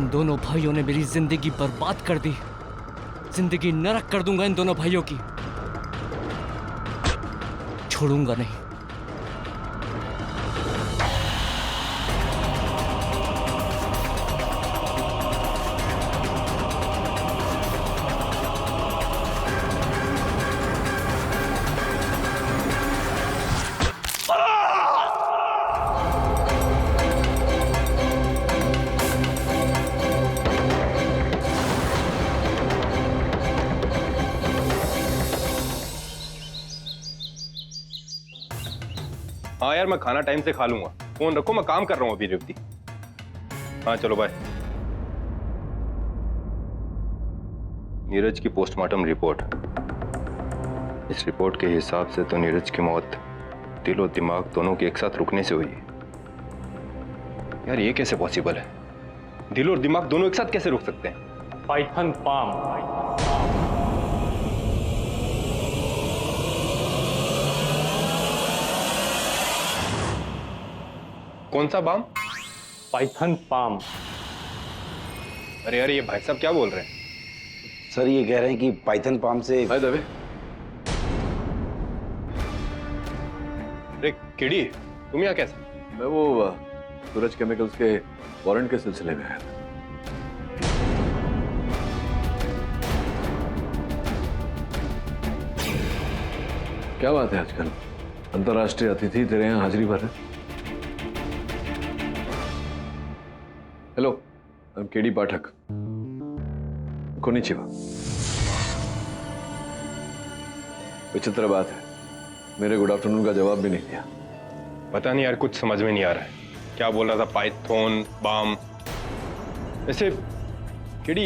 इन दोनों भाइयों ने मेरी जिंदगी बर्बाद कर दी। जिंदगी नरक कर दूंगा इन दोनों भाइयों की, छोड़ूंगा नहीं। हाँ यार, मैं खाना टाइम से खा लूंगा। फोन रखो, मैं काम कर रहा हूँ अभी रेवती। हाँ चलो बाय। नीरज की पोस्टमार्टम रिपोर्ट। इस रिपोर्ट के हिसाब से तो नीरज की मौत दिल और दिमाग दोनों के एक साथ रुकने से हुई है। यार ये कैसे पॉसिबल है? दिल और दिमाग दोनों एक साथ कैसे रुक सकते हैं? Python palm. कौन सा बाम? Python palm. अरे यार, ये भाई साहब क्या बोल रहे हैं? सर ये कह रहे हैं कि पाइथन पाम से। हाय दवे। अरे किडी, तुम यहाँ कैसे? मैं वो सूरज केमिकल्स के वारंट के सिलसिले में आया था। क्या बात है, आजकल अंतर्राष्ट्रीय अतिथि तेरे यहाँ हाजिरी भर रहे? Hello, I am KD Pathak. Konnichiwa. विचित्र बात है, मेरे गुड आफ्टरनून का जवाब भी नहीं दिया। पता नहीं यार, कुछ समझ में नहीं आ रहा है। क्या बोल रहा था? पाइथन बाम। वैसे किडी,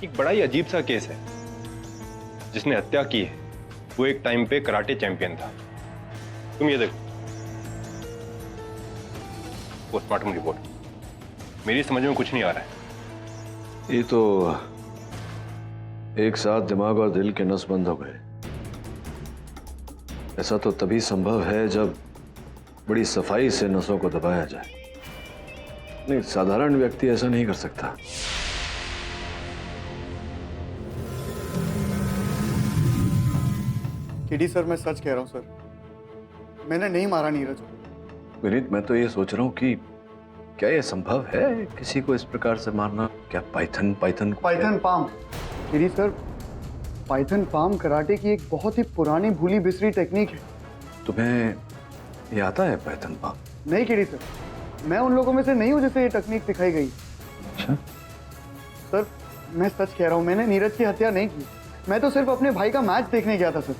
एक बड़ा ही अजीब सा केस है। जिसने हत्या की है वो एक टाइम पे कराटे चैंपियन था। तुम ये देखो, पोस्टमार्टम रिपोर्ट। मेरी समझ में कुछ नहीं आ रहा है। ये तो एक साथ दिमाग और दिल के नस बंद हो गए। ऐसा तो तभी संभव है जब बड़ी सफाई से नसों को दबाया जाए। नहीं, साधारण व्यक्ति ऐसा नहीं कर सकता। केडी सर, मैं सच कह रहा हूं सर, मैंने नहीं मारा नीरज को। विनीत, मैं तो ये सोच रहा हूँ कि क्या यह संभव है किसी को इस प्रकार से मारना? क्या Python palm. KD sir, Python palm karate की एक बहुत ही पुरानी भूली बिसरी टेक्निक है। तुम्हें ये आता है पाइथन पाम? नहीं केडी सर, मैं उन लोगों में से नहीं हूं जिसे ये टेक्निक सिखाई गई। अच्छा सर, मैं सच कह रहा हूं, मैंने नीरज की हत्या नहीं की। मैं तो सिर्फ अपने भाई का मैच देखने गया था sir.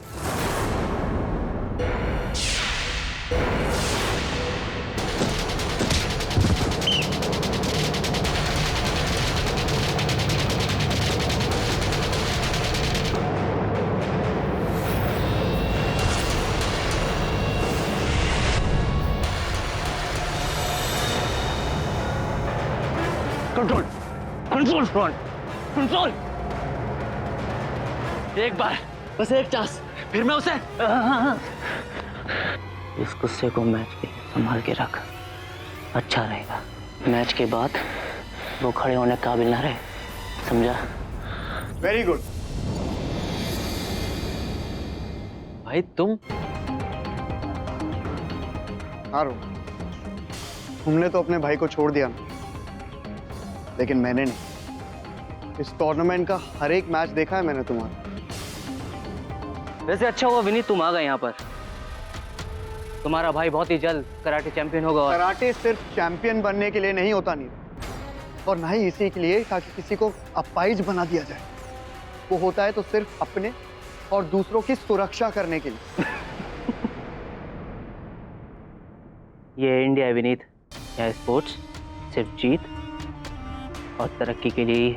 Control, control front, control. एक बार, बस एक चांस, फिर मैं उसे। इस गुस्से को मैच के संभाल के रख, अच्छा रहेगा। मैच के बाद वो खड़े होने काबिल ना रहे, समझा? Very good. भाई तुम हारो, तुमने तो अपने भाई को छोड़ दिया ना, लेकिन मैंने नहीं। इस टूर्नामेंट का हर एक मैच देखा है मैंने तुम्हारा। वैसे अच्छा हुआ विनीत तुम आ गए यहाँ पर। तुम्हारा भाई बहुत ही जल्द कराटे चैंपियन होगा। और कराटे सिर्फ चैंपियन बनने के लिए नहीं होता नहीं, और ना ही इसी के लिए ताकि किसी को अपाइज बना दिया जाए। वो होता है तो सिर्फ अपने और दूसरों की सुरक्षा करने के लिए। ये इंडिया है विनीत, यहाँ स्पोर्ट्स सिर्फ जीत और तरक्की के लिए,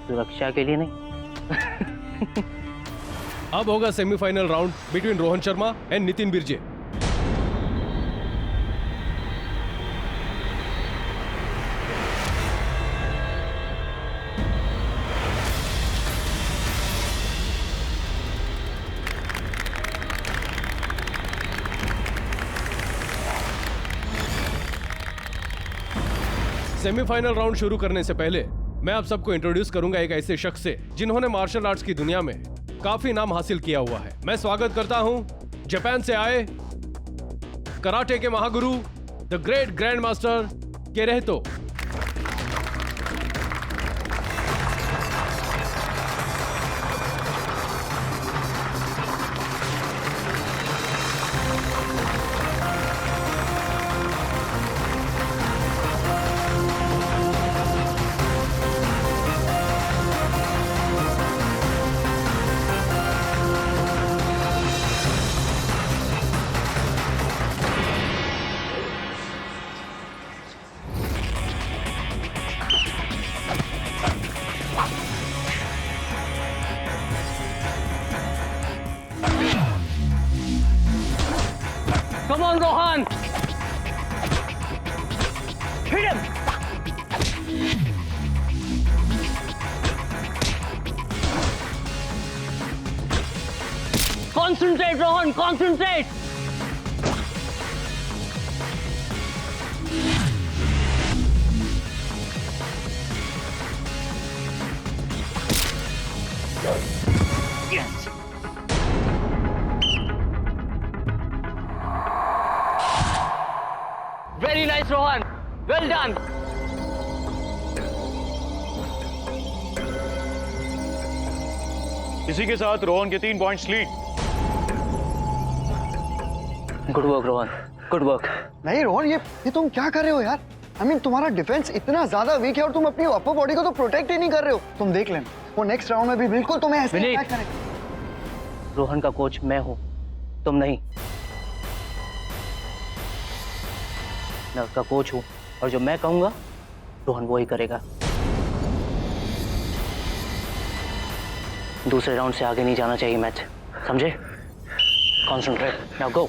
सुरक्षा के लिए नहीं। अब होगा semifinal round between Rohan Sharma and Nitin Birje. Semifinal round शुरू करने से पहले मैं आप सबको इंट्रोड्यूस करूंगा एक ऐसे शख्स से जिन्होंने मार्शल आर्ट्स की दुनिया में काफी नाम हासिल किया हुआ है। मैं स्वागत करता हूं जापान से आए कराटे के महागुरु the great grand master Kerehito. Come on, Rohan! Hit him! Concentrate, Rohan! Concentrate! Yes! Very nice, Rohan. Well done. इसी के साथ रोहन के 3 points lead. Good work, Rohan. Good work. नहीं रोहन, ये तुम क्या कर रहे हो यार? तुम्हारा डिफेंस इतना ज्यादा वीक है और तुम अपनी अपर बॉडी को तो प्रोटेक्ट ही नहीं कर रहे हो। तुम देख लेना, वो नेक्स्ट राउंड में भी बिल्कुल तुम्हें ऐसे विनीत। अटैक करेगा। रोहन का कोच मैं हूं, तुम नहीं। मैं उसका कोच हूं और जो मैं कहूंगा रोहन वो ही करेगा। दूसरे राउंड से आगे नहीं जाना चाहिए मैच, समझे? Concentrate, now go.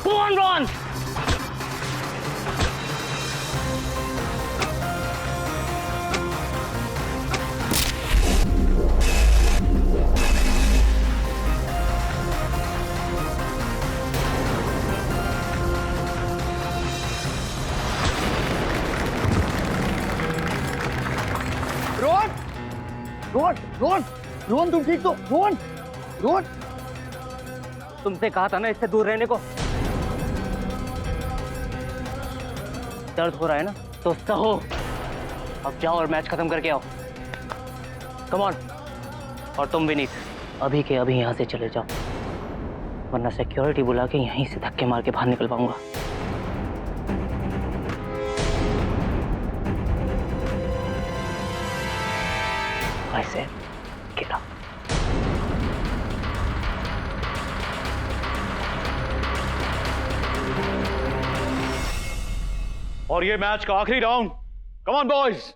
Go on, Rohan! Rohan, Rohan, Rohan, Rohan तुम ठीक तो? रोहन, रोहन, तुमसे कहा था ना इससे दूर रहने को। दर्द हो रहा है ना तो सहो। अब जाओ और मैच खत्म करके आओ। Come on. और तुम विनीत, अभी के अभी यहाँ से चले जाओ, वरना सिक्योरिटी बुला के यहीं से धक्के मार के बाहर निकल पाऊंगा। I said, get up. और ये मैच का आखिरी round. Come on boys.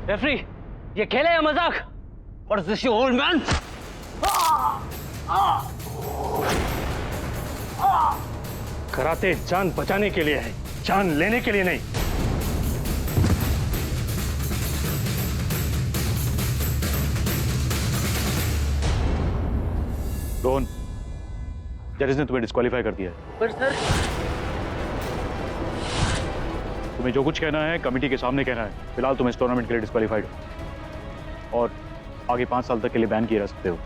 Referee, ये खेल है या मजाक? What is this, you old man? Karate जान बचाने के लिए है, जान लेने के लिए नहीं। रोहन, जजेस ने तुम्हें डिस्क्वालीफाई कर दिया है। पर सर, तुम्हें जो कुछ कहना है कमेटी के सामने कहना है। फिलहाल तुम इस टूर्नामेंट के लिए डिस्क्वालीफाइड हो और आगे 5 साल तक के लिए बैन किए रह सकते हो।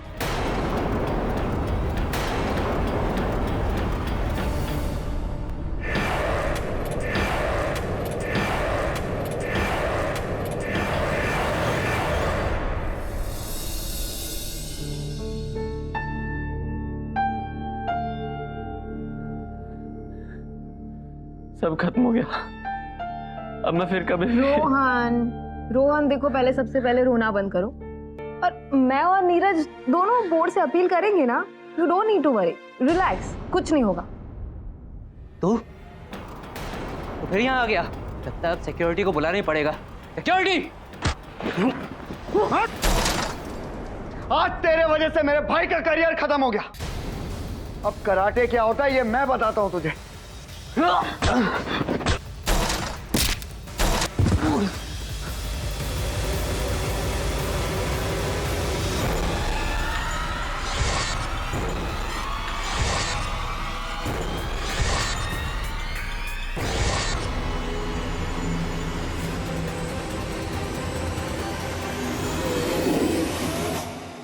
सब खत्म हो गया। अब मैं फिर कभी रोहन, रोहन देखो, पहले सबसे पहले रोना बंद करो। और मैं और नीरज दोनों बोर्ड से अपील करेंगे ना। You don't need to worry, relax, कुछ नहीं होगा। तू तो फिर यहाँ आ गया। लगता है अब सिक्योरिटी को बुलाना ही पड़ेगा। सिक्योरिटी! आज तेरे वजह से मेरे भाई का करियर खत्म हो गया। अब कराटे क्या होता है ये मैं बताता हूं तुझे।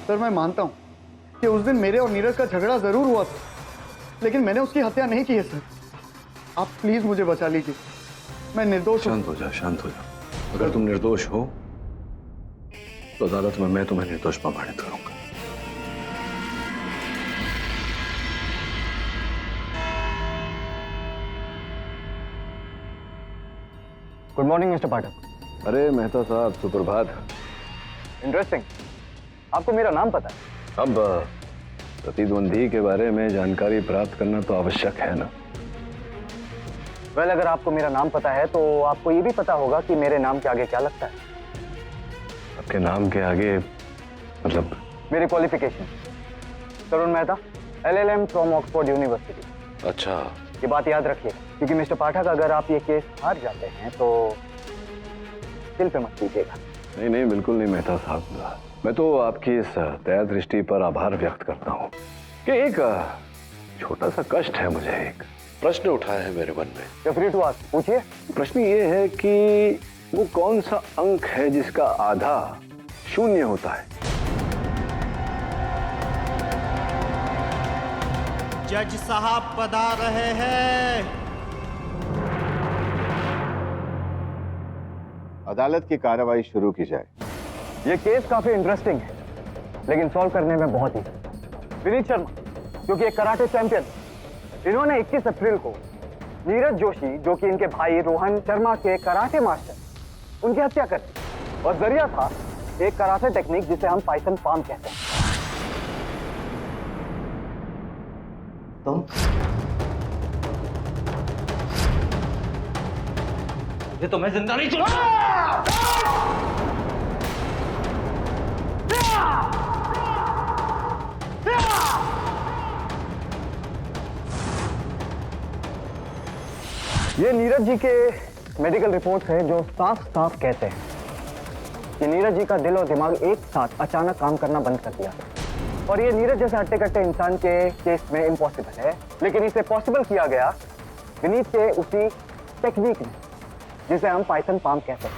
सर, मैं मानता हूं कि उस दिन मेरे और नीरज का झगड़ा जरूर हुआ था, लेकिन मैंने उसकी हत्या नहीं की है सर। आप प्लीज मुझे बचा लीजिए, मैं निर्दोष हूं। शांत हो जा, शांत हो जा। अगर तुम निर्दोष हो तो अदालत में मैं तुम्हें निर्दोष प्रमाणित करूंगा। Good morning mister Pathak. अरे मेहता साहब, सुप्रभात। इंटरेस्टिंग, आपको मेरा नाम पता है? अब प्रतिद्वंदी के बारे में जानकारी प्राप्त करना तो आवश्यक है ना। वेल, अगर आपको मेरा नाम पता है तो आपको ये भी पता होगा कि मेरे नाम के आगे क्या लगता है। आपके नाम के आगे मतलब? मेरी qualification Tarun Mehta, LLM from Oxford university. अच्छा, ये बात याद रखिए, क्योंकि मिस्टर पाठक अगर आप ये केस हार जाते हैं तो दिल पे मत लीजिएगा। नहीं नहीं, बिल्कुल नहीं मेहता साहब। मैं तो आपकी इस दया दृष्टि पर आभार व्यक्त करता हूँ कि एक छोटा सा कष्ट है मुझे। एक प्रश्न उठा है मेरे मन में। You're free to ask, पूछिए। प्रश्न ये है कि वो कौन सा अंक है जिसका आधा शून्य होता है? जज साहब बता रहे हैं। अदालत की कार्रवाई शुरू की जाए। ये केस काफी इंटरेस्टिंग है, लेकिन सॉल्व करने में बहुत ही। विनीत शर्मा, क्योंकि एक कराटे चैंपियन, इन्होंने 21 अप्रैल को नीरज जोशी, जो कि इनके भाई रोहन शर्मा के कराटे मास्टर, उनकी हत्या कर दी। और जरिया था एक कराटे टेक्निक जिसे हम पाइथन पाम कहते हैं। तुम ये तो मैं जिंदा नहीं छोड़ूंगा। ये नीरज जी के मेडिकल रिपोर्ट्स हैं जो साफ साफ कहते हैं कि नीरज जी का दिल और दिमाग एक साथ अचानक काम करना बंद कर दिया। और ये नीरज जैसे हट्टे कट्टे इंसान के केस में इम्पॉसिबल है, लेकिन इसे पॉसिबल किया गया विनीत के उसी टेक्निक में जिसे हम पाइथन पाम कहते हैं।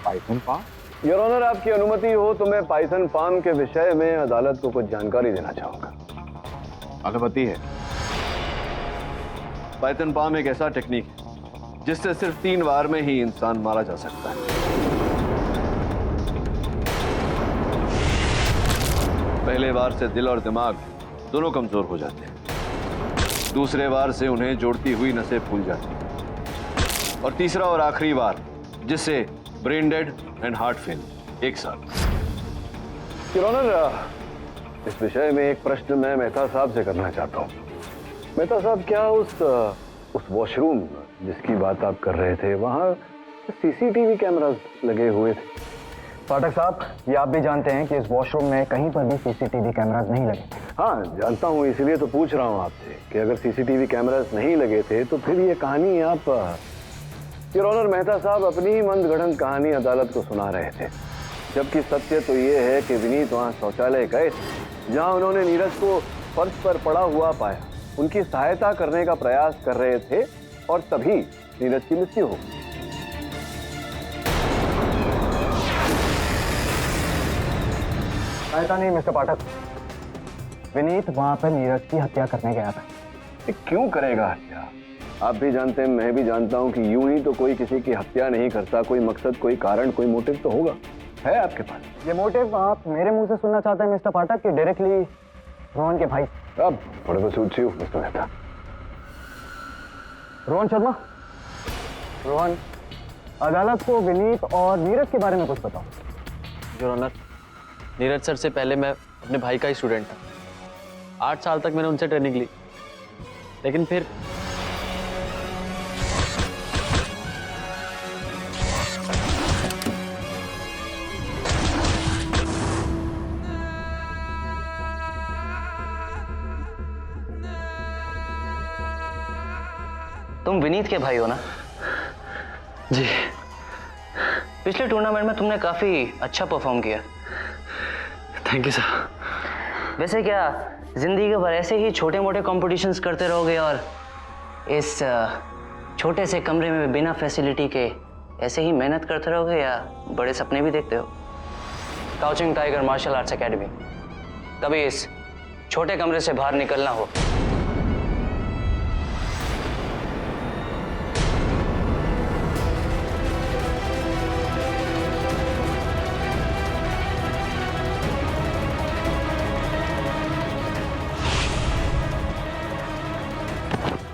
Python palm? योर ऑनर, आपकी अनुमति हो तो मैं पाइथन पाम के विषय में अदालत को कुछ जानकारी देना चाहूंगा। अनुमति है। पाइथन पाम एक ऐसा टेक्निक है जिससे सिर्फ 3 बार में ही इंसान मारा जा सकता है। पहले बार से दिल और दिमाग दोनों कमजोर हो जाते हैं। दूसरे बार से उन्हें जोड़ती हुई नसें फूल जाती हैं। और तीसरा और आखिरी बार जिससे brain dead and heart fail एक साथ। योर ऑनर, इस विषय में एक प्रश्न मैं मेहता साहब से करना चाहता हूँ। मेहता साहब, क्या उस वॉशरूम जिसकी बात आप कर रहे थे, वहाँ CCTV कैमरास लगे हुए थे? पाठक साहब, ये आप भी जानते हैं कि इस वॉशरूम में कहीं पर भी CCTV कैमरास नहीं लगे। हाँ जानता हूँ, इसीलिए तो पूछ रहा हूँ आपसे कि अगर सीसीटीवी कैमरास नहीं लगे थे तो फिर ये कहानी आप योर ऑनर मेहता साहब अपनी ही मंदगढ़ंत कहानी अदालत को सुना रहे थे, जबकि सत्य तो ये है कि विनीत वहाँ शौचालय गए थे जहाँ उन्होंने नीरज को फर्श पर पड़ा हुआ पाया, उनकी सहायता करने का प्रयास कर रहे थे और तभी नीरज की मृत्यु हो गई। सहायता नहीं मिस्टर पाठक, विनीत वहां पर नीरज की हत्या करने गया था। ये क्यों करेगा हत्या? आप भी जानते हैं, मैं भी जानता हूं कि यूं ही तो कोई किसी की हत्या नहीं करता। कोई मकसद, कोई कारण, कोई मोटिव तो होगा, है आपके पास। ये मोटिव आप मेरे मुंह से सुनना चाहते हैं मिस्टर पाठक कि डायरेक्टली रोहन के भाई? अब थोड़े बहुत सूझ मिस्टर मेहता। रोहन शर्मा, रोहन, अदालत को विनीत और नीरज के बारे में कुछ बताओ। योर ऑनर, नीरज सर से पहले मैं अपने भाई का ही स्टूडेंट था। 8 साल तक मैंने उनसे ट्रेनिंग ली, लेकिन फिर तुम विनीत के भाई हो ना? जी। पिछले टूर्नामेंट में तुमने काफी अच्छा परफॉर्म किया। Thank you sir. वैसे क्या जिंदगी भर ऐसे ही छोटे मोटे कॉम्पिटिशन्स करते रहोगे और इस छोटे से कमरे में बिना फैसिलिटी के ऐसे ही मेहनत करते रहोगे, या बड़े सपने भी देखते हो? काउचिंग टाइगर मार्शल आर्ट्स एकेडमी, कभी इस छोटे कमरे से बाहर निकलना हो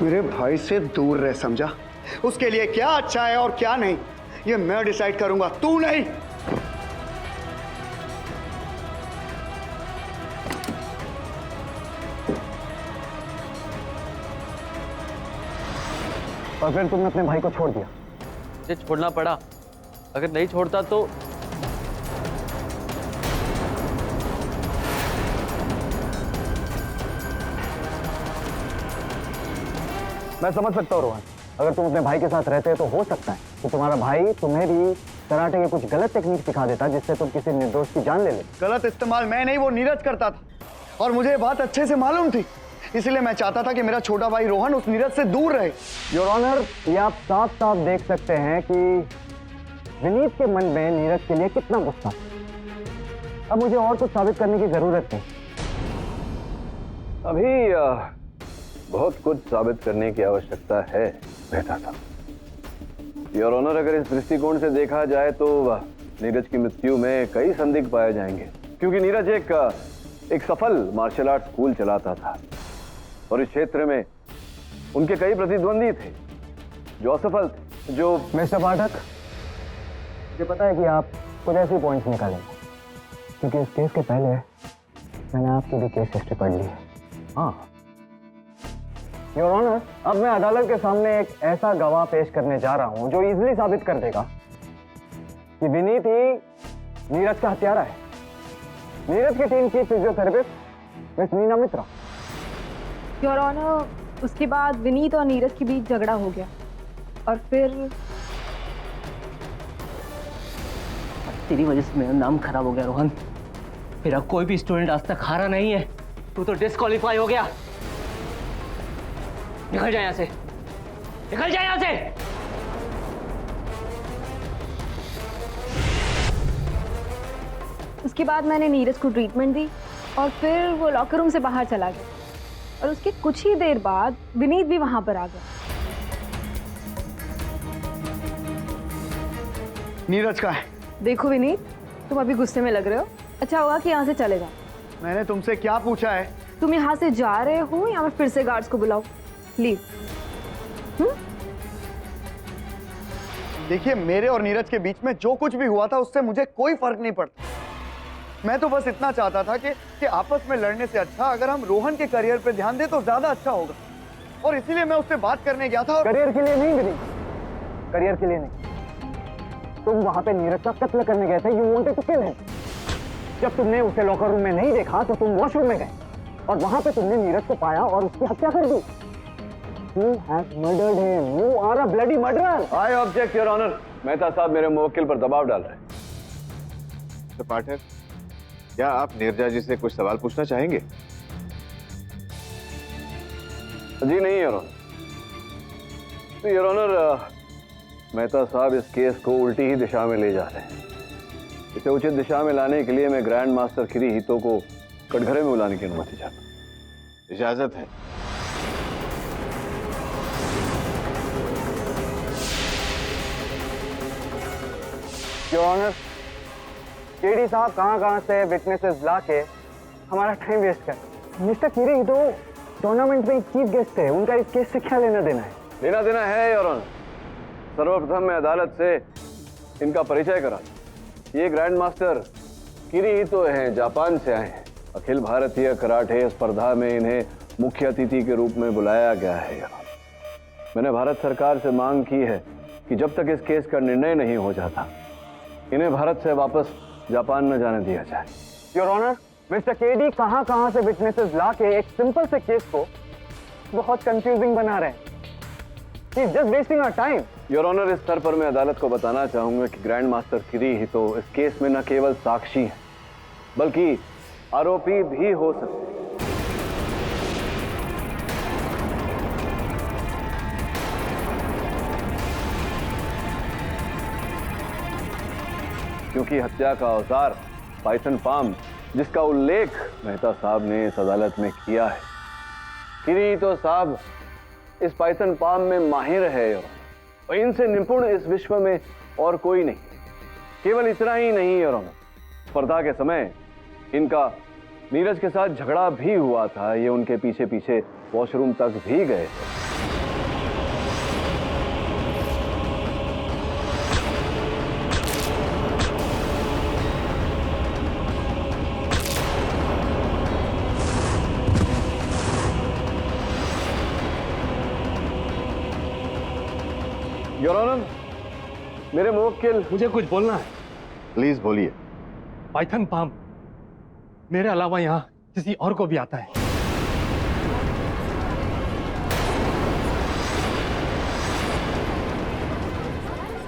मेरे भाई से दूर रह, समझा? उसके लिए क्या अच्छा है और क्या नहीं ये मैं डिसाइड करूंगा, तू नहीं। और फिर तुमने अपने भाई को छोड़ दिया? मुझे छोड़ना पड़ा, अगर नहीं छोड़ता तो मैं समझ सकता हूँ रोहन, अगर तुम अपने भाई के साथ रहते तो हो सकता है कि तुम्हारा भाई तुम्हें भी कराटे के कुछ गलत टेक्निक सिखा देता जिससे तुम किसी निर्दोष की जान ले ले। गलत इस्तेमाल मैं नहीं, वो नीरज करता था और मुझे ये बात अच्छे से मालूम थी, इसलिए मैं चाहता था कि मेरा छोटा भाई रोहन उस नीरज से दूर रहे। योर ऑनर, ये आप साफ साफ देख सकते हैं कि विनीत के मन में नीरज के लिए कितना गुस्सा। अब मुझे और कुछ साबित करने की जरूरत नहीं। अभी बहुत कुछ साबित करने की आवश्यकता है मेहता साहब। योर ऑनर, अगर इस दृष्टिकोण से देखा जाए तो नीरज की मृत्यु में कई संदिग्ध पाए जाएंगे, क्योंकि नीरज एक सफल मार्शल आर्ट स्कूल चलाता था और इस क्षेत्र में उनके कई प्रतिद्वंदी थे जो असफल थे। जो मिस्टर पाठक, मुझे पता है कि आप कुछ ऐसे पॉइंट्स निकालेंगे, क्योंकि इस केस के पहले मैंने आपकी भी केस हिस्ट्री पढ़ ली है। हाँ योर ऑनर, अब मैं अदालत के सामने एक ऐसा गवाह पेश करने जा रहा हूं जो इजीली साबित कर देगा कि विनीत ही नीरज का हत्यारा है। नीरज की टीम की physiotherapist Miss Neena Mitra. Your honour, उसके बाद विनीत और नीरज के बीच झगड़ा हो गया और फिर तेरी वजह से मेरा नाम खराब हो गया रोहन। मेरा कोई भी स्टूडेंट आज तक हारा नहीं है, तू तो डिस्क्वालीफाई हो गया। निकल जा यहाँ से, निकल जा यहाँ से। उसके बाद मैंने नीरज को ट्रीटमेंट दी और फिर वो लॉकर रूम से बाहर चला गया और उसके कुछ ही देर बाद विनीत भी वहां पर आ गया। नीरज का है। देखो विनीत, तुम अभी गुस्से में लग रहे हो, अच्छा होगा कि यहाँ से चले जाओ। मैंने तुमसे क्या पूछा है? तुम यहाँ से जा रहे हो या मैं फिर से गार्ड्स को बुलाऊं? लीव। देखिए, मेरे और नीरज के बीच में जो कुछ भी हुआ था उससे मुझे कोई फर्क नहीं पड़ता। मैं तो बस इतना चाहता था कि आपस में लड़ने से अच्छा अगर हम रोहन के करियर पे ध्यान दें तो ज्यादा अच्छा होगा, और इसीलिए मैं उससे बात करने गया था। करियर के लिए नहीं विनीत, करियर के लिए नहीं। तुम वहां पे नीरज का कत्ल करने गए थे। You wanted to kill him. जब तुमने उसे लॉकर रूम में नहीं देखा तो तुम वॉशरूम में गए और वहां पे तुमने नीरज को पाया और उसकी हत्या कर दी। You have murdered him. You are a bloody murderer. I object your honour. Mehta साहब मेरे मुवक्किल पर दबाव डाल रहे हैं। तो पाठक, क्या आप नीरजा जी से कुछ सवाल पूछना चाहेंगे? जी नहीं योर ऑनर। तो योर ऑनर, मेहता साहब इस केस को उल्टी ही दिशा में ले जा रहे हैं। इसे उचित दिशा में लाने के लिए मैं ग्रैंड मास्टर किरीहितो को कटघरे में बुलाने की अनुमति चाहता हूँ। इजाजत है। योर ऑनर, केडी साहब कहां से विटनेसेस लाके हमारा टाइम वेस्ट कर। मिस्टर किरीहितो टूर्नामेंट में चीफ गेस्ट थे, उनका इस केस से क्या लेना देना है? लेना देना है योर ऑनर। सर्वप्रथम मैं अदालत से इनका परिचय करा। ये ग्रैंड मास्टर किरीहितो हैं, जापान से आए हैं। अखिल भारतीय कराटे स्पर्धा में इन्हें मुख्य अतिथि के रूप में बुलाया गया है योर ऑनर। मैंने भारत सरकार से मांग की है कि जब तक इस केस का निर्णय नहीं हो जाता, इन्हें भारत से वापस जापान न जाने दिया जाए। योर ऑनर, मिस्टर केडी कहां से विटनेसेस लाके एक सिंपल से केस को बहुत कंफ्यूजिंग बना रहे हैं। He's just wasting our time. Your honour, इस स्तर पर मैं अदालत को बताना चाहूंगा कि ग्रैंड मास्टर किरीहितो इस केस में न केवल साक्षी हैं, बल्कि आरोपी भी हो सकते हैं। क्योंकि हत्या का औजार पाइथन पाम, जिसका उल्लेख मेहता साहब ने इस अदालत में किया है, किरीहितो साहब इस पाइथन पाम में माहिर है और इनसे निपुण इस विश्व में और कोई नहीं। केवल इतना ही नहीं योर ऑनर, स्पर्धा के समय इनका नीरज के साथ झगड़ा भी हुआ था। ये उनके पीछे पीछे वॉशरूम तक भी गए थे। योर ऑनर, मेरे मुवक्किल, मुझे कुछ बोलना है। प्लीज बोलिए। पाइथन पाम मेरे अलावा यहाँ किसी और को भी आता है।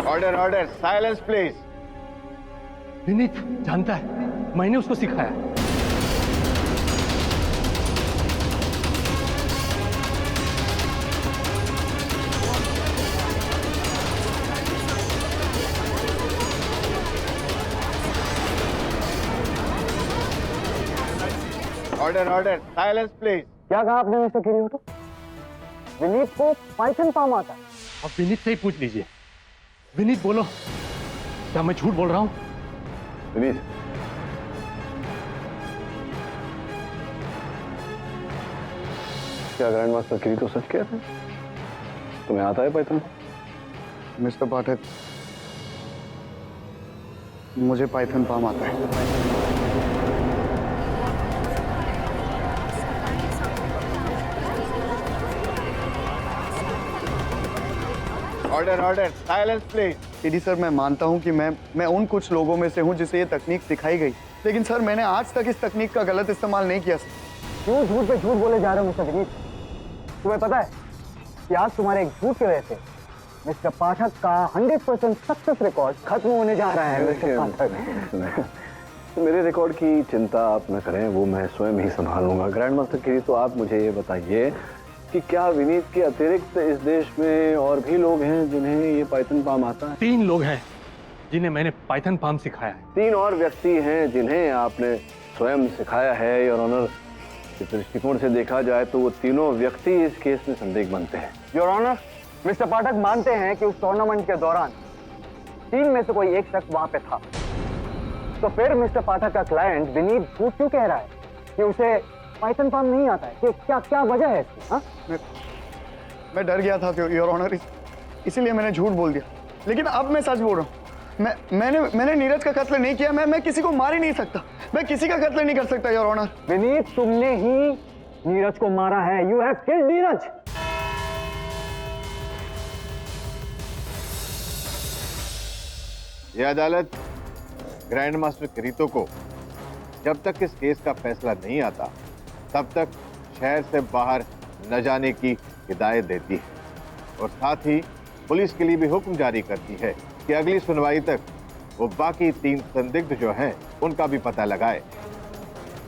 Order order, silence please. Vineet जानता है, मैंने उसको सिखाया। Order order, silence please. क्या कहा आपने मिस्टर किरीहितो? विनीत को पाइथन पाम आता है? अब विनीत से ही पूछ लीजिए। विनीत बोलो, क्या मैं झूठ बोल रहा हूँ? विनीत, क्या ग्रैंड मास्टर किरीहितो सच कहते हैं? तुम्हें आता है पाइथन? मिस्टर पाठक, मुझे पाइथन पाम आता है। Order order, silence please. KD sir, मैं मानता हूं कि मैं उन कुछ लोगों में से हूं जिसे ये तकनीक सिखाई गई, लेकिन सर मैंने आज तक इस तकनीक का गलत इस्तेमाल नहीं किया सर। क्यों झूठ पे झूठ बोले जा रहे हो मिस्टर विनीत? तुम्हें पता है कि आज तुम्हारे एक झूठ की वजह से मिस्टर पाठक का 100% सक्सेस रिकॉर्ड खत्म होने जा रहा है। मिस्टर पाठक, मेरे रिकॉर्ड की चिंता आप न करें, वो मैं स्वयं ही संभालूंगा। ग्रैंड मास्टर किरीहितो, आप मुझे ये बताइए कि क्या विनीत के अतिरिक्त इस देश में और भी लोग हैं जिन्हें ये पाइथन पाम आता है? 3 लोग हैं जिन्हें मैंने पाइथन पाम सिखाया है। 3 और व्यक्ति हैं जिन्हें आपने स्वयं सिखाया है योर ऑनर। इस दृष्टिकोण से देखा जाए तो वो तीनों व्यक्ति इस केस में संदिग्ध बनते हैं। योर ऑनर, मिस्टर पाठक मानते हैं कि उस टूर्नामेंट के दौरान 3 में से कोई एक शख्स वहां पे था। तो फिर मिस्टर पाठक का क्लाइंट विनीत झूठ क्यों कह रहा है कि उसे पाइथन पाम नहीं आता है? कि क्या वजह है इसकी? हाँ, मैं डर गया था योर ऑनर, इसीलिए मैंने झूठ बोल दिया। लेकिन अब मैं सच बोल रहा हूँ। मैंने नीरज का कत्ल नहीं किया। मैं किसी को मार ही नहीं सकता। मैं किसी का कत्ल नहीं कर सकता योर ऑनर। विनीत, तुमने ही नीरज को मारा है। You have killed Neeraj. यह अदालत ग्रैंड मास्टर किरीहितो को जब तक इस केस का फैसला नहीं आता तब तक शहर से बाहर न जाने की हिदायत देती है और साथ ही पुलिस के लिए भी हुक्म जारी करती है कि अगली सुनवाई तक वो बाकी 3 संदिग्ध जो हैं उनका भी पता लगाए।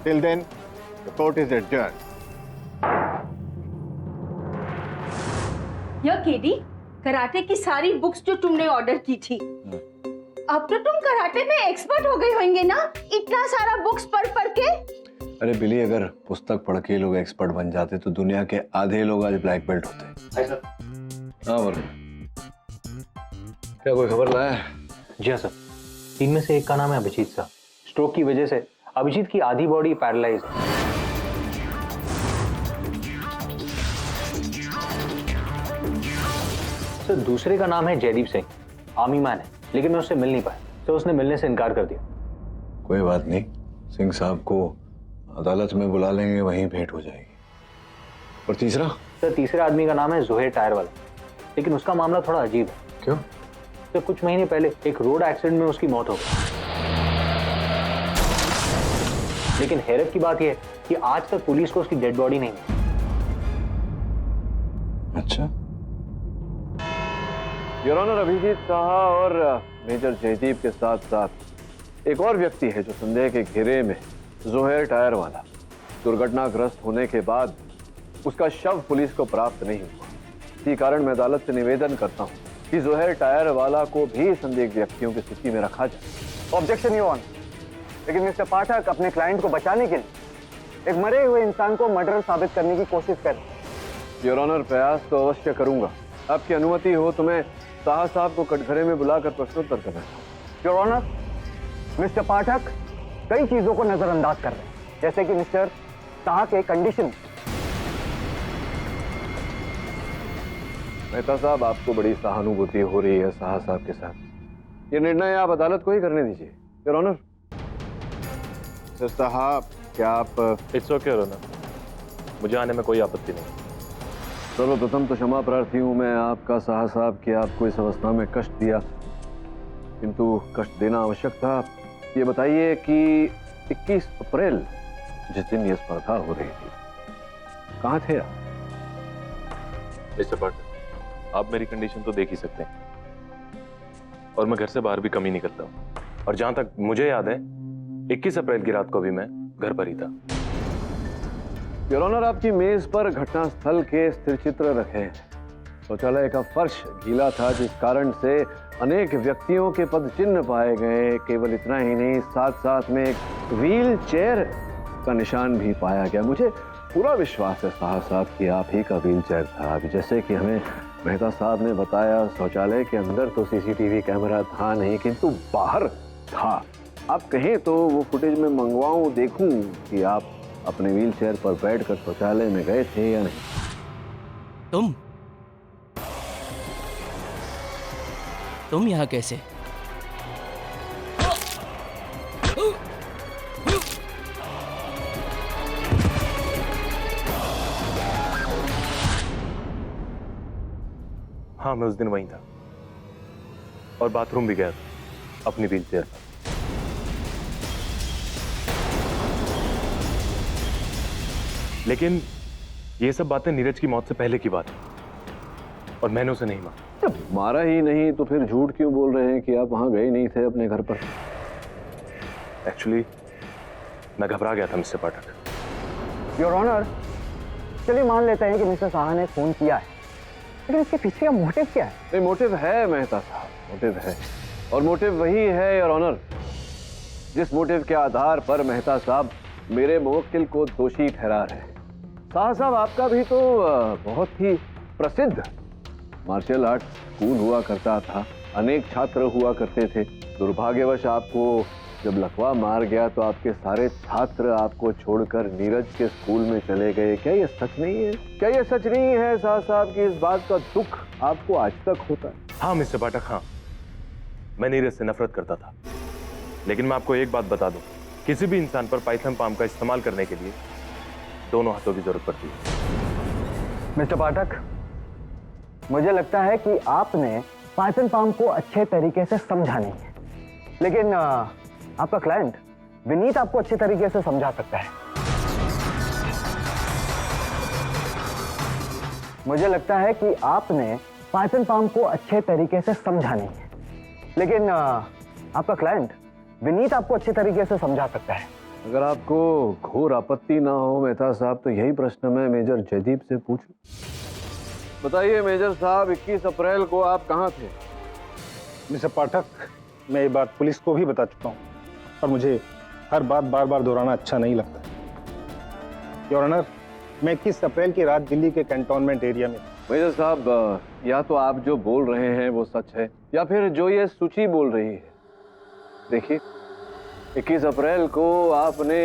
Till then the court is adjourned. यह केडी, कराटे की सारी बुक्स जो तुमने ऑर्डर की थी, अब तो तुम कराटे में एक्सपर्ट हो गए होंगे ना, इतना सारा बुक्स पढ़ के। अरे बिली, अगर पुस्तक पढ़ के लोग एक्सपर्ट बन जाते तो दुनिया के आधे लोग आज ब्लैक बेल्ट होते। हाँ बोलो, क्या कोई खबर लाया है? जी हाँ सर, 3 में से एक का नाम है अभिजीत सर। स्ट्रोक की वजह से अभिजीत की आधी बॉडी पैरालाइज है। सर दूसरे का नाम है जयदीप सिंह, आर्मी मैन है, लेकिन मैं उससे मिल नहीं पाया, तो उसने मिलने से इनकार कर दिया। कोई बात नहीं, सिंह साहब को अदालत में बुला लेंगे, वहीं भेंट हो जाएगी। और तीसरा? सर तीसरे आदमी का नाम है जोहेर टायर वाला, लेकिन उसका मामला थोड़ा अजीब है। क्यों? तो कुछ महीने पहले एक रोड एक्सीडेंट में उसकी मौत हो गई, लेकिन हैरत की बात यह है कि आज तक पुलिस को उसकी डेड बॉडी नहीं मिली। अच्छा। योर ऑनर, अभिजीत साहा और मेजर जयदीप के साथ साथ एक और व्यक्ति है जो संदेह के घेरे में, जोहेर टायर वाला। दुर्घटनाग्रस्त होने के बाद उसका शव पुलिस को प्राप्त नहीं हुआ। इसी कारण मैं अदालत से निवेदन करता हूं कि जोहेर टायर वाला को भी संदिग्ध व्यक्तियों की सूची में रखा जाए। ऑब्जेक्शन योर ऑनर, लेकिन मिस्टर पाठक अपने क्लाइंट को बचाने के लिए एक मरे हुए इंसान को मर्डर साबित करने की कोशिश कर। योर ऑनर, प्रयास तो अवश्य करूंगा। आपकी अनुमति हो तो मैं साहा साहब को कटघरे में बुलाकर प्रश्नोत्तर करना चाहूँ। योर ऑनर, मिस्टर पाठक कई चीजों को नजरअंदाज कर रहे हैं, जैसे कि मिस्टर साहा के कंडीशन। मेहता साहब, आपको बड़ी सहानुभूति हो रही है साहा साहब के साथ। ये निर्णय आप अदालत को ही करने दीजिए। Your honour. सर साहब, क्या आप? इट्स ओके योर ऑनर, मुझे आने में कोई आपत्ति नहीं। सर्वप्रथम तो क्षमा प्रार्थी हूँ मैं आपका साहा साहब कि आपको इस अवस्था में कष्ट दिया, किंतु कष्ट देना आवश्यक था। ये बताइए कि 21 अप्रैल जिस दिन ये स्पर्धा हो रही थी, कहाँ थे आप? मिस्टर पाठक, आप मेरी कंडीशन तो देख ही सकते हैं, और मैं घर से बाहर भी कम ही निकलता हूँ। और जहां तक मुझे याद है, 21 अप्रैल की रात को भी मैं घर पर ही था। योर ऑनर, आपकी मेज पर घटनास्थल के स्थिर चित्र रखे हैं। शौचालय का फर्श गीला था, जिस कारण से अनेक व्यक्तियों के पद चिन्ह पाए गए। केवल इतना ही नहीं, साथ साथ में एक व्हील चेयर का निशान भी पाया गया। मुझे पूरा विश्वास है साहा साहब कि आप ही का व्हील चेयर था। अभी जैसे कि हमें मेहता साहब ने बताया, शौचालय के अंदर तो सीसीटीवी कैमरा था नहीं, किंतु बाहर था। आप कहें तो वो फुटेज में मंगवाऊं, देखूं कि आप अपने व्हील चेयर पर बैठकर शौचालय में गए थे या नहीं। तुम यहाँ कैसे? हाँ, मैं उस दिन वहीं था और बाथरूम भी गया था अपनी व्हील चेयर पर। लेकिन ये सब बातें नीरज की मौत से पहले की बात है, और मैंने उसे नहीं मारा। जब मारा ही नहीं तो फिर झूठ क्यों बोल रहे हैं कि आप वहां गए नहीं थे अपने घर पर? एक्चुअली मैं घबरा गया था मिस्टर पाठक। योर ऑनर, चलिए मान लेते हैं कि मिस्टर साहा ने फोन किया है, लेकिन इसके पीछे का मोटिव क्या है? नहीं, मोटिव है मेहता साहब, मोटिव है, और मोटिव वही है योर ऑनर जिस मोटिव के आधार पर मेहता साहब मेरे मुवक्किल को दोषी ठहरा रहे हैं। साहा साहब, आपका भी तो बहुत ही प्रसिद्ध मार्शल आर्ट स्कूल हुआ करता था, अनेक छात्र हुआ करते थे। दुर्भाग्यवश आपको जब लकवा मार गया तो आपके सारे छात्र आपको छोड़कर नीरज के स्कूल में चले गए। क्या ये सच नहीं है? क्या ये सच नहीं है साहा साहब कि इस बात का दुख आपको आज तक होता है? हाँ मिस्टर पाठक, हाँ, मैं नीरज से नफरत करता था, लेकिन मैं आपको एक बात बता दूं, किसी भी इंसान पर पाइथन पाम का इस्तेमाल करने के लिए दोनों हाथों की जरूरत पड़ती है। मिस्टर पाठक, मुझे लगता है कि आपने पाइथन पाम को अच्छे तरीके से समझा नहीं है, लेकिन आपका क्लाइंट विनीत आपको अच्छे तरीके से समझा सकता है। मुझे लगता है कि आपने पाइथन पाम को अच्छे तरीके से समझा नहीं है, लेकिन आपका क्लाइंट विनीत आपको अच्छे तरीके से समझा सकता है। अगर आपको घोर आपत्ति ना हो मेहता साहब, तो यही प्रश्न मैं मेजर जयदीप से पूछूं। बताइए मेजर साहब, 21 अप्रैल को आप कहाँ थे? मिस्टर पाठक, मैं ये बात पुलिस को भी बता चुका हूँ और मुझे हर बात बार बार दोहराना अच्छा नहीं लगता। योर ऑनर, मैं 21 अप्रैल की रात दिल्ली के कैंटोनमेंट एरिया में। मेजर साहब, या तो आप जो बोल रहे हैं वो सच है या फिर जो ये सूची बोल रही है। देखिए, 21 अप्रैल को आपने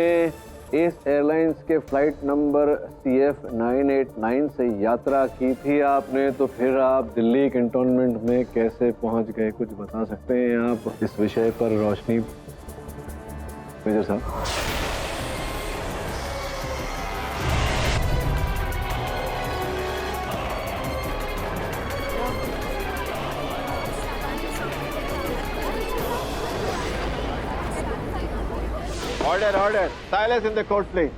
एस एयरलाइंस के फ्लाइट नंबर CF 989 से यात्रा की थी आपने, तो फिर आप दिल्ली कैंटोनमेंट में कैसे पहुंच गए, कुछ बता सकते हैं आप इस विषय पर रोशनी मेजर साहब? Order order, silence in the court please.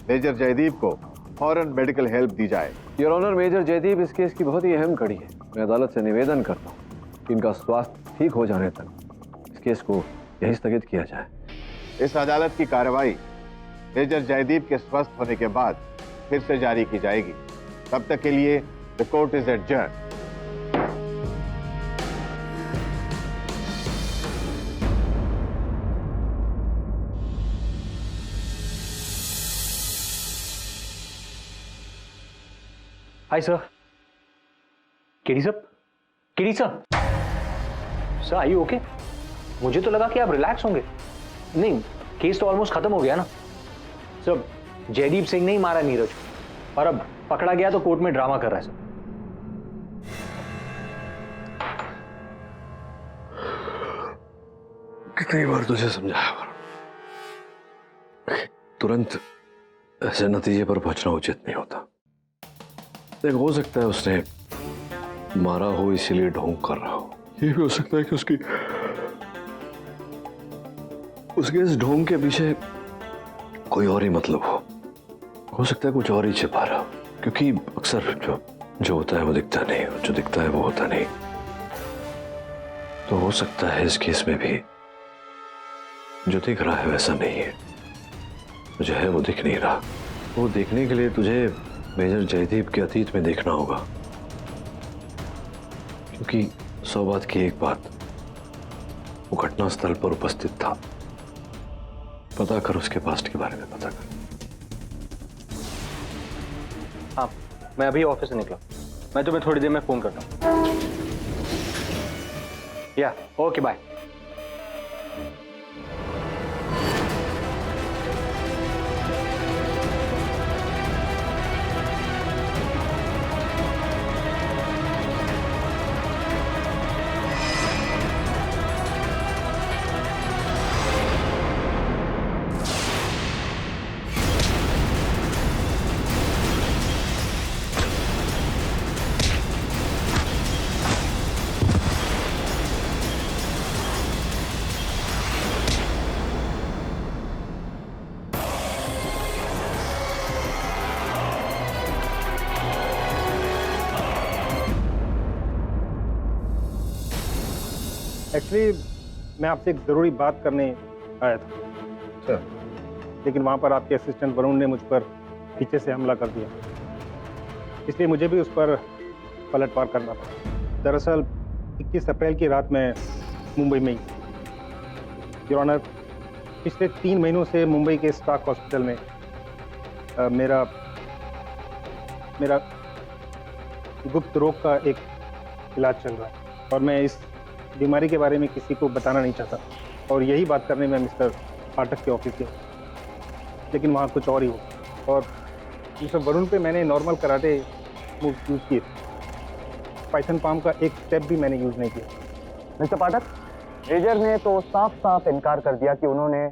Major Jaideep को फौरन मेडिकल हेल्प दी जाए। योर ऑनर, मेजर जयदीप इस केस की बहुत ही अहम कड़ी है। मैं अदालत से निवेदन करता हूँ कि इनका स्वास्थ्य ठीक हो जाने तक इस केस को यहीं स्थगित किया जाए। इस अदालत की कार्रवाई मेजर जयदीप के स्वस्थ होने के बाद फिर से जारी की जाएगी। तब तक के लिए the court is adjourn. Hi sir. KD sir, KD sir, sir are you okay? मुझे तो लगा कि आप रिलैक्स होंगे। नहीं, केस तो ऑलमोस्ट खत्म हो गया ना सर। जयदीप सिंह ने ही मारा नीरज को और अब पकड़ा गया तो कोर्ट में ड्रामा कर रहा है सर। कितनी बार तुझे समझाया तुरंत ऐसे नतीजे पर पहुंचना उचित नहीं होता। देख, हो सकता है उसने मारा हो इसीलिए ढोंग कर रहा हो। ये भी हो सकता है कि उसके इस ढोंग के पीछे कोई और ही मतलब हो सकता है कुछ और ही छिपा रहा हो, क्योंकि अक्सर जो होता है वो दिखता नहीं, और जो दिखता है वो होता नहीं। तो हो सकता है इस केस में भी जो दिख रहा है वैसा नहीं है, जो है वो दिख नहीं रहा। वो देखने के लिए तुझे मेजर जयदीप के अतीत में देखना होगा, क्योंकि 100 बात की एक बात, वो घटना स्थल पर उपस्थित था। पता कर उसके पास्ट के बारे में, पता कर। हाँ, मैं अभी ऑफिस से निकला, मैं तुम्हें थोड़ी देर में फोन करता हूँ। या ओके, बाय। एक्चुअली मैं आपसे एक ज़रूरी बात करने आया था सर, लेकिन वहाँ पर आपके असिस्टेंट वरुण ने मुझ पर पीछे से हमला कर दिया, इसलिए मुझे भी उस पर पलटवार करना पड़ा। दरअसल 21 अप्रैल की रात में मुंबई में ही, योर ऑनर, पिछले 3 महीनों से मुंबई के स्टाक हॉस्पिटल में मेरा गुप्त रोग का एक इलाज चल रहा है और मैं इस बीमारी के बारे में किसी को बताना नहीं चाहता, और यही बात करने में मिस्टर पाठक के ऑफिस गया, लेकिन वहाँ कुछ और ही हो। और मिस्टर वरुण पे मैंने नॉर्मल कराटे मूव यूज़ किए, पाइथन पाम का एक स्टेप भी मैंने यूज़ नहीं किया। मिस्टर पाठक, मेजर ने तो साफ साफ इनकार कर दिया कि उन्होंने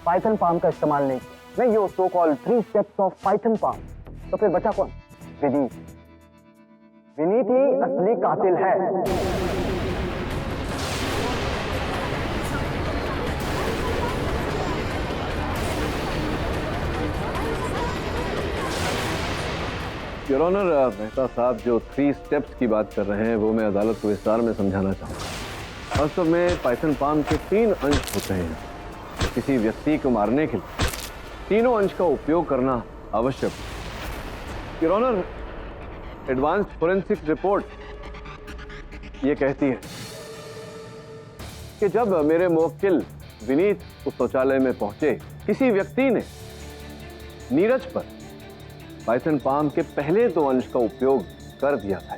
पाइथन पाम का इस्तेमाल नहीं किया। नहीं, ये so called 3 steps of Python palm. तो फिर बचा कौन? विनीत। विनीत ही असली कातिल है। योर ऑनर, मेहता साहब जो 3 स्टेप्स की बात कर रहे हैं वो मैं अदालत को विस्तार में समझाना चाहूँगा। वास्तव में पाइथन पाम के 3 अंश होते हैं। तो किसी व्यक्ति को मारने के लिए तीनों अंश का उपयोग करना आवश्यक है। Your honour, advanced forensic report ये कहती है कि जब मेरे मुवक्किल विनीत उस शौचालय में पहुंचे, किसी व्यक्ति ने नीरज पर पाइथन पाम के पहले 2 अंश का उपयोग कर दिया था,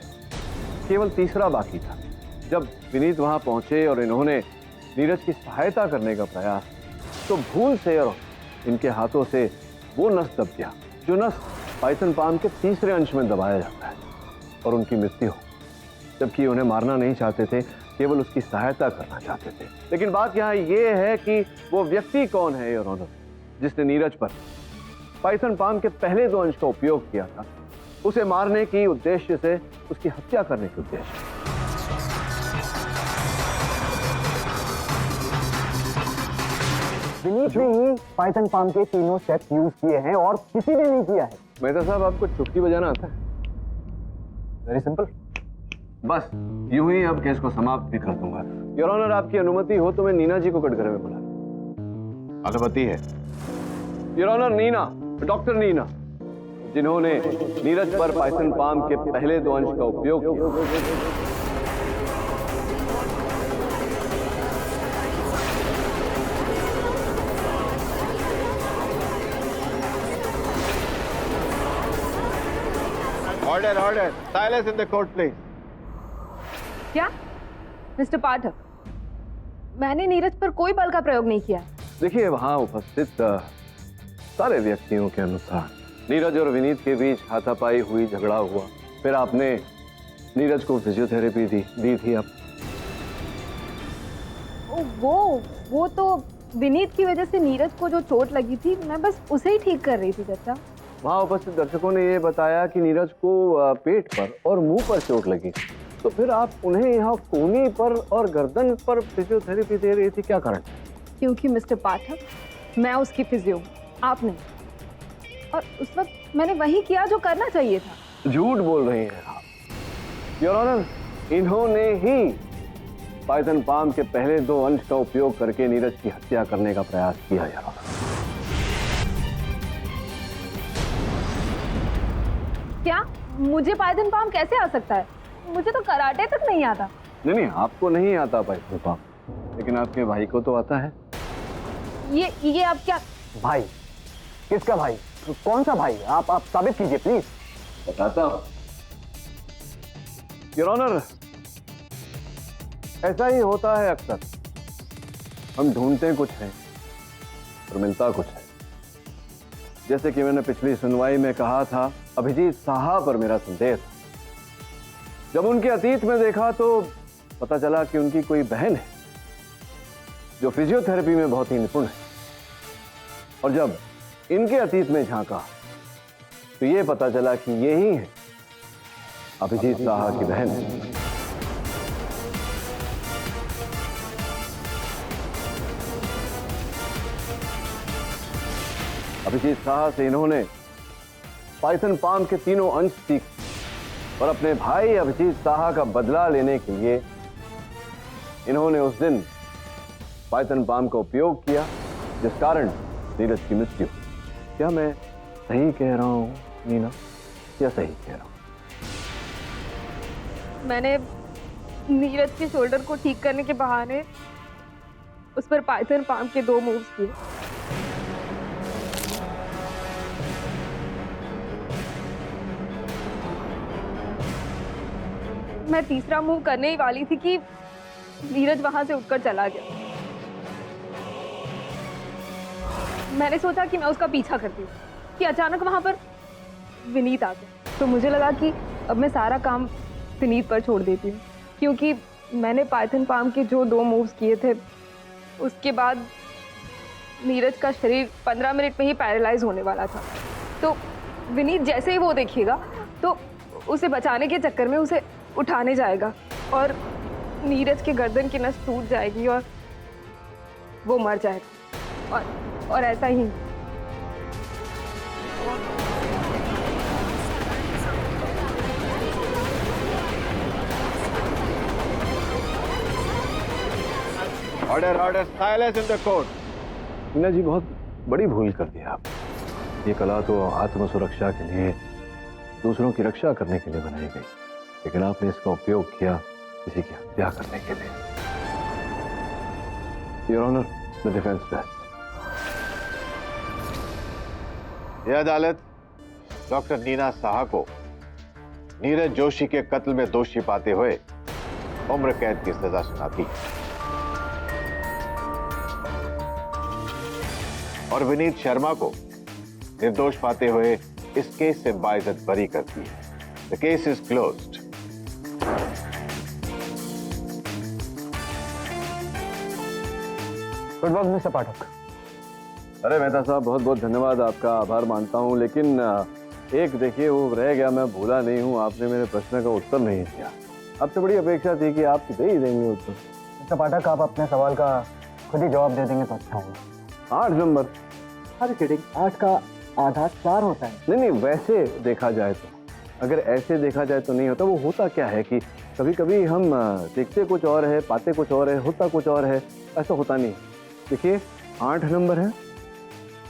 केवल तीसरा बाकी था। जब विनीत वहां पहुंचे और इन्होंने नीरज की सहायता करने का प्रयास, तो भूल से और इनके हाथों से वो नस दब गया जो नस पाइथन पाम के तीसरे अंश में दबाया जाता है और उनकी मृत्यु हो। जबकि उन्हें मारना नहीं चाहते थे, केवल उसकी सहायता करना चाहते थे। लेकिन बात यहाँ ये है कि वो व्यक्ति कौन है योर ऑनर, जिसने नीरज पर पाइथन पाम के पहले 2 अंश का उपयोग किया था, उसे मारने की उद्देश्य से, उसकी हत्या करने के उद्देश्य से। विनीत ने ही पाइथन पाम के तीनों स्टेप्स यूज किए हैं और किसी ने नहीं किया है। मेहता साहब, आपको चुटकी बजाना आता है? Very simple. बस यूं ही अब केस को समाप्त भी कर दूंगा। योर ऑनर, आपकी अनुमति हो तो मैं नीना जी को कटघरे में बुला लूं। अनुमति है your honour, Neena, doctor Neena, जिन्होंने नीरज पर पाइथन पाम के पहले 2 अंश का उपयोग किया। Order order, silence in the court please. क्या मिस्टर पाठक, मैंने नीरज पर कोई बल का प्रयोग नहीं किया। देखिए, वहां उपस्थित सारे व्यक्तियों के अनुसार नीरज और विनीत के बीच हाथापाई हुई, झगड़ा हुआ, फिर आपने नीरज को फिजियोथेरेपी दी थी आप। वो तो विनीत की वजह से नीरज को जो चोट लगी थी, मैं बस उसे ही ठीक कर रही थी चाचा। वहां उपस्थित दर्शकों ने ये बताया कि नीरज को पेट पर और मुंह पर चोट लगी, तो फिर आप उन्हें यहाँ कोहनी पर और गर्दन पर फिजियोथेरेपी दे रही थी, क्या कारण? क्योंकि मिस्टर पाठक, मैं उसकी फिजियो हूँ, आप नहीं। और उस वक्त मैंने वही किया जो करना चाहिए था। झूठ बोल रही हैं आप। योर ऑनर, इन्होंने ही पाइथन पाम के पहले 2 अंश का उपयोग करके नीरज की हत्या करने का प्रयास किया। योर ऑनर, क्या मुझे पाइथन पाम कैसे आ सकता है? मुझे तो कराटे तक नहीं आता। नहीं, आपको नहीं आता पाइथन पाम, लेकिन आपके भाई को तो आता है। ये आप क्या? भाई? किसका भाई? कौन सा भाई? आप साबित कीजिए प्लीज। बताता हूं। योर ऑनर, ऐसा ही होता है अक्सर। हम ढूंढते कुछ है और मिलता कुछ है। जैसे कि मैंने पिछली सुनवाई में कहा था, अभिजीत साहा पर मेरा संदेह था। जब उनके अतीत में देखा तो पता चला कि उनकी कोई बहन है जो फिजियोथेरेपी में बहुत ही निपुण है, और जब इनके अतीत में झांका तो ये पता चला कि यही है अभिजीत साहा की बहन। अभिजीत साहा से इन्होंने पाइथन पाम के तीनों अंश सीखे और अपने भाई अभिजीत साहा का बदला लेने के लिए इन्होंने उस दिन पाइथन पाम का उपयोग किया, जिस कारण नीरज की मृत्यु। क्या मैं सही कह रहा हूं नीना, या सही कह रहा हूं? मैंने नीरज के शोल्डर को ठीक करने के बहाने उस पर पाइथन पाम के 2 मूव्स किए। मैं तीसरा मूव करने ही वाली थी कि नीरज वहां से उठकर चला गया। मैंने सोचा कि मैं उसका पीछा करती हूँ कि अचानक वहां पर विनीत आ गया। तो मुझे लगा कि अब मैं सारा काम विनीत पर छोड़ देती हूँ, क्योंकि मैंने पाइथन पाम के जो 2 मूव्स किए थे, उसके बाद नीरज का शरीर 15 मिनट में ही पैरालाइज होने वाला था। तो विनीत जैसे ही वो देखिएगा तो उसे बचाने के चक्कर में उसे उठाने जाएगा और नीरज के गर्दन की नस टूट जाएगी और वो मर जाएगा। और ऐसा ही order order silence in the court. Meena ji बहुत बड़ी भूल कर दी आप। ये कला तो आत्म सुरक्षा के लिए, दूसरों की रक्षा करने के लिए बनाई गई, लेकिन आपने इसका उपयोग किया किसी की हत्या करने के लिए। Your honour, the defence best. यह अदालत डॉक्टर नीना साहा को नीरज जोशी के कत्ल में दोषी पाते हुए उम्र कैद की सजा सुनाती है और विनीत शर्मा को निर्दोष पाते हुए इस केस से बाइज्जत बरी करती है। The case is closed. Good work mister Pathak. अरे मेहता साहब, बहुत बहुत धन्यवाद, आपका आभार मानता हूं, लेकिन एक देखिए वो रह गया, मैं भूला नहीं हूं, आपने मेरे प्रश्न का उत्तर नहीं दिया। आपसे बड़ी अपेक्षा थी कि आप दे ही देंगे उत्तर। मिस्टर पाठक, आप अपने सवाल का खुद ही जवाब दे देंगे तो अच्छा होगा। 8 नंबर। अरे किडिंग, 8 का आधा 4 होता है। नहीं नहीं, वैसे देखा जाए तो, अगर ऐसे देखा जाए तो नहीं होता। वो होता क्या है कि कभी कभी हम देखते कुछ और है, पाते कुछ और है, होता कुछ और है, ऐसा होता नहीं। देखिए 8 नंबर है,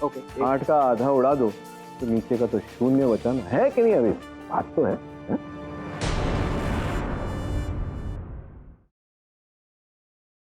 ओके, 8 का आधा उड़ा दो तो नीचे का तो शून्य बचा ना है कि नहीं? अभी बात तो है।